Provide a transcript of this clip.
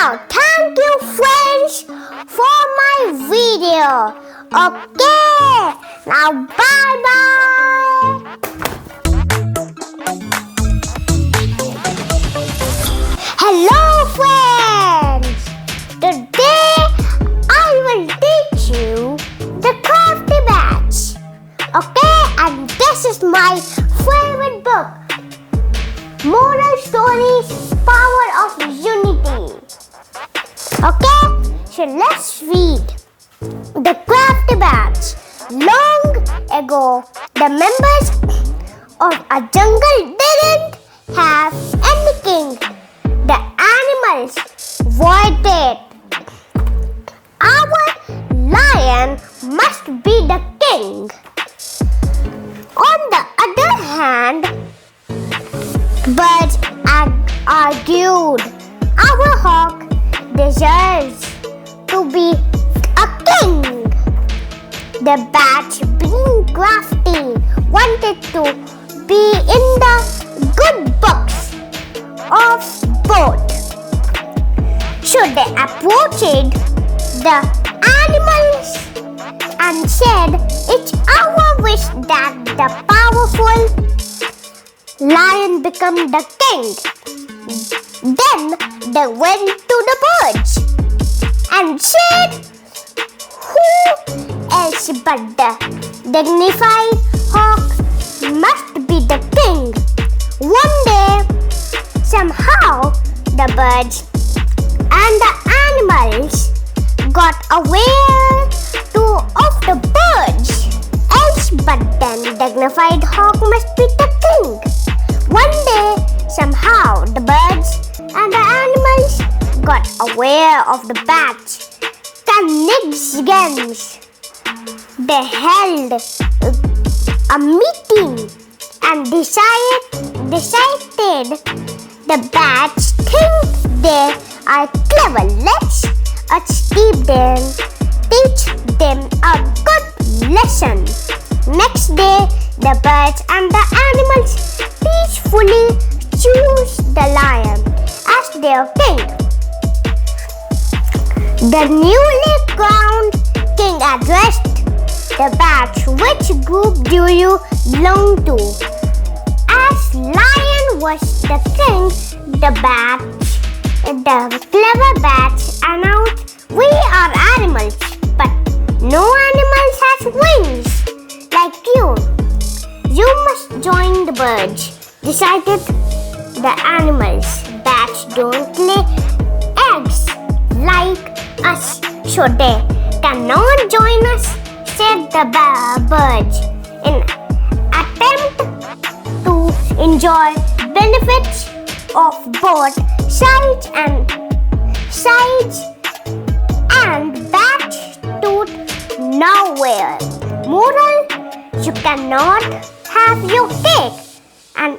Now, thank you friends for my video. Okay, now bye bye. Hello friends. Today I will teach you the Crafty Bats. Okay, and this is my favorite book. Moral stories, power of unity. Okay, so let's read. The Crafty Bats. Long ago, the members of a jungle didn't have any king. The animals voted. Our lion must be the king. On the other hand, birds argued. Our hawk deserves to be a king. The bats, being crafty, wanted to be in the good books of sport. So they approached the animals and said, "It's our wish that the powerful lion become the king." Then they went to the birds and said, "Who else but the dignified hawk must be the king?" One day, somehow, the birds and the animals got aware of the birds. Else but then dignified hawk must be the king. One day, somehow, the birds and the animals got aware of the bats. Games. They held a meeting and decided the bats think they are clever. Let's teach them a good lesson. Next day, the birds and the animals peacefully choose the lion as their king. The newly crowned king addressed the bats. "Which group do you belong to?" As lion was the king, the clever bats announced, "We are animals, but no animals has wings like you. You must join the birds," decided the animals. "Bats don't lay eggs like us, so they cannot join us," said the birds. In attempt to enjoy benefits of both sides and bats stood nowhere. Moral: you cannot have your cake and